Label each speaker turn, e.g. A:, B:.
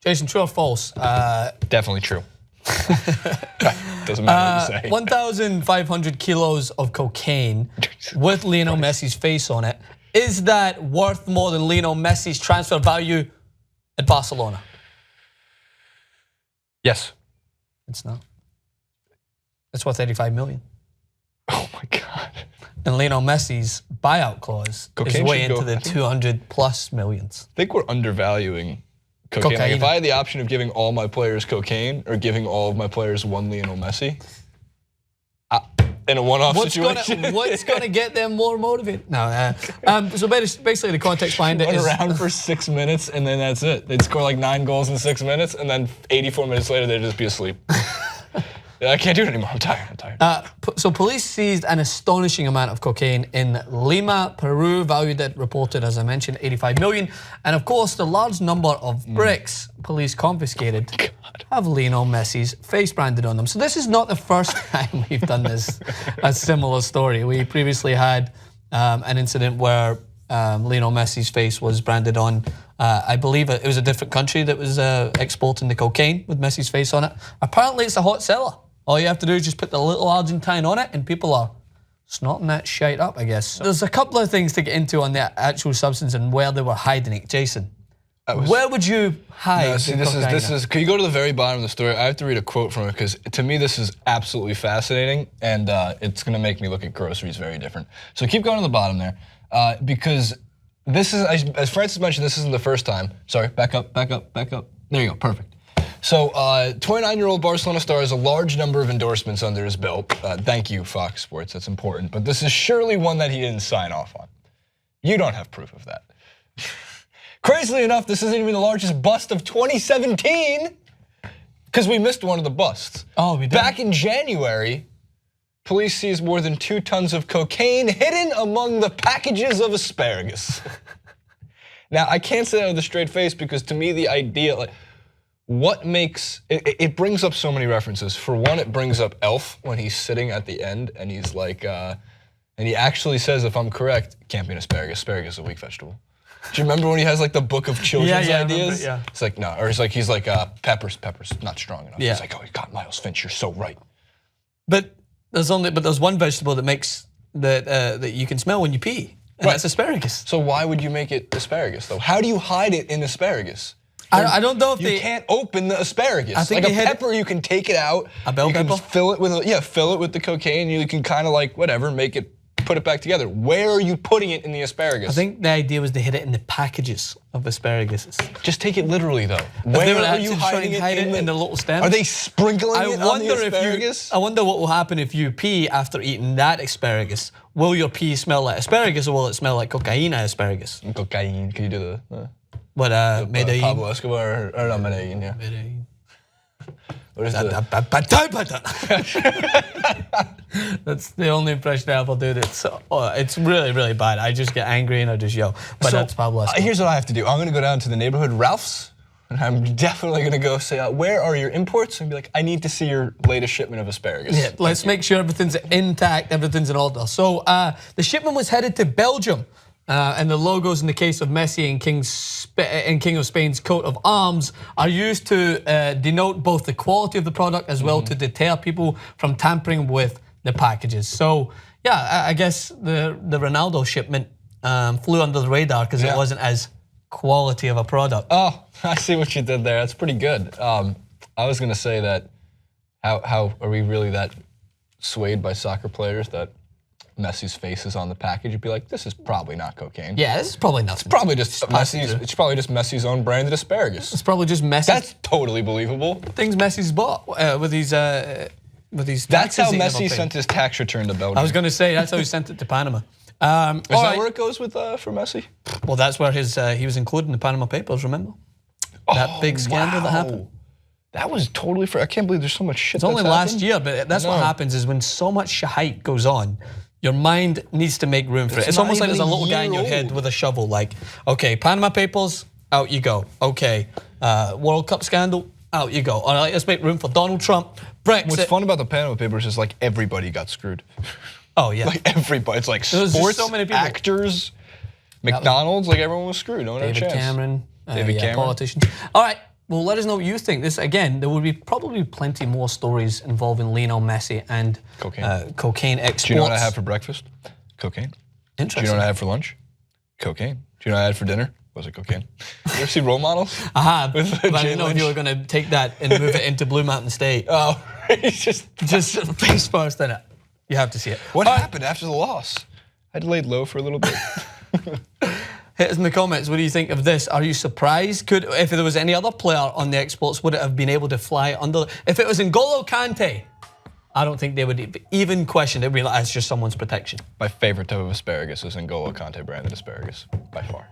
A: Jason, true or false?
B: Definitely true. Doesn't matter what you say.
A: 1,500 kilos of cocaine with Lionel Messi's face on it. Is that worth more than Lionel Messi's transfer value at Barcelona?
B: Yes.
A: It's not. It's worth 85 million.
B: Oh my God.
A: And Lionel Messi's buyout clause is way into the 200 plus millions.
B: I think we're undervaluing cocaine. Like if I had the option of giving all my players cocaine or giving all of my players one Lionel Messi, in a one-off situation.
A: What's going to get them more motivated? No. So basically the context behind it is...
B: Run around for 6 minutes and then that's it. They'd score like 9 goals in 6 minutes and then 84 minutes later they'd just be asleep. I can't do it anymore. I'm tired.
A: So police seized an astonishing amount of cocaine in Lima, Peru, valued at reported, as I mentioned, 85 million. And of course, the large number of bricks police confiscated have Lionel Messi's face branded on them. So this is not the first time we've done this, a similar story. We previously had an incident where Lionel Messi's face was branded on, I believe it was a different country that was exporting the cocaine with Messi's face on it. Apparently it's a hot seller. All you have to do is just put the little Argentine on it and people are snorting that shite up, I guess. There's a couple of things to get into on the actual substance and where they were hiding it. Jason, where would you hide
B: this is, can you go to the very bottom of the story? I have to read a quote from it because to me this is absolutely fascinating and it's gonna make me look at groceries very different. So keep going to the bottom there because this is, as Francis mentioned, this isn't the first time. Sorry, back up. There you go, perfect. So 29-year-old Barcelona star has a large number of endorsements under his belt. Thank you, Fox Sports, that's important. But this is surely one that he didn't sign off on. You don't have proof of that. Crazily enough, this isn't even the largest bust of 2017 because we missed one of the busts.
A: Oh, we did?
B: Back in January, police seized more than 2 tons of cocaine hidden among the packages of asparagus. Now, I can't say that with a straight face because to me the idea, like, what makes, it brings up so many references. For one, it brings up Elf when he's sitting at the end and he's like, and he actually says, if I'm correct, it can't be an asparagus, asparagus is a weak vegetable. Do you remember when he has like the book of children's ideas?
A: Yeah.
B: It's like, no, or he's like, peppers, not strong enough. Yeah. He's like, oh, God, Miles Finch, you're so right.
A: But there's one vegetable that makes, that you can smell when you pee, and that's asparagus.
B: So why would you make it asparagus though? How do you hide it in asparagus?
A: I don't know if
B: you can't open the asparagus. I think like a pepper, you can take it out.
A: A bell pepper?
B: Fill it with the cocaine. You can kind of like whatever, put it back together. Where are you putting it in the asparagus?
A: I think the idea was to hit it in the packages of asparagus.
B: Just take it literally though. Where are you hiding
A: it in the little stems?
B: Are they sprinkling it on the asparagus?
A: I wonder what will happen if you pee after eating that asparagus. Will your pee smell like asparagus or will it smell like cocaine asparagus?
B: Cocaine. Can you do the?
A: What, Medellin?
B: Pablo Escobar, or not Medellin, yeah.
A: Medellin.
B: What is that?
A: That's the only impression I ever do. It's really, really bad. I just get angry and I just yell. But that's Pablo Escobar.
B: Here's what I have to do. I'm gonna go down to the neighborhood Ralph's, and I'm definitely gonna go say, where are your imports? And be like, I need to see your latest shipment of asparagus.
A: Yeah, let's make sure everything's intact, everything's in order. So the shipment was headed to Belgium. And the logos in the case of Messi and King of Spain's coat of arms are used to denote both the quality of the product as well to deter people from tampering with the packages. So yeah, I guess the Ronaldo shipment flew under the radar because it wasn't as quality of a product.
B: Oh, I see what you did there. That's pretty good. I was gonna say that, how are we really that swayed by soccer players that Messi's face is on the package? You'd be like, this is probably not cocaine.
A: Yeah, this is probably not.
B: It's probably just Messi's own branded asparagus.
A: It's probably just Messi.
B: That's totally believable.
A: Things Messi's bought with these.
B: That's how Messi sent his tax return to Belgium.
A: I was going to say that's how he sent it to Panama. Is
B: that where it goes with for Messi?
A: Well, that's where he was included in the Panama Papers. Remember that big scandal that happened?
B: That was totally I can't believe there's so much shit.
A: It's only last year, but that's what happens is when so much hype goes on, your mind needs to make room for it. It's almost like there's a little guy in your head with a shovel, like, okay, Panama Papers, out you go. Okay, World Cup scandal, out you go. All right, let's make room for Donald Trump, Brexit.
B: What's fun about the Panama Papers is like everybody got screwed.
A: Oh yeah.
B: Like everybody, it's like sports,
A: so many people.
B: actors, McDonald's, like everyone was screwed. No one had a chance.
A: David Cameron, politicians. All right, Well, let us know what you think. This again, there will be probably plenty more stories involving Lionel Messi and cocaine exports.
B: Do you know what I had for breakfast? Cocaine.
A: Interesting.
B: Do you know what I had for lunch? Cocaine. Do you know what I had for dinner? Was it cocaine? You ever see Role Models?
A: I have, but I didn't know if you were going to take that and move it into Blue Mountain State.
B: Oh, just
A: face first in it. You have to see it.
B: What happened after the loss? I laid low for a little bit.
A: Hit us in the comments. What do you think of this? Are you surprised? If there was any other player on the exports, would it have been able to fly under? If it was N'Golo Kante, I don't think they would even question it. They'd be like, it's just someone's protection.
B: My favorite type of asparagus is N'Golo Kante branded asparagus, by far.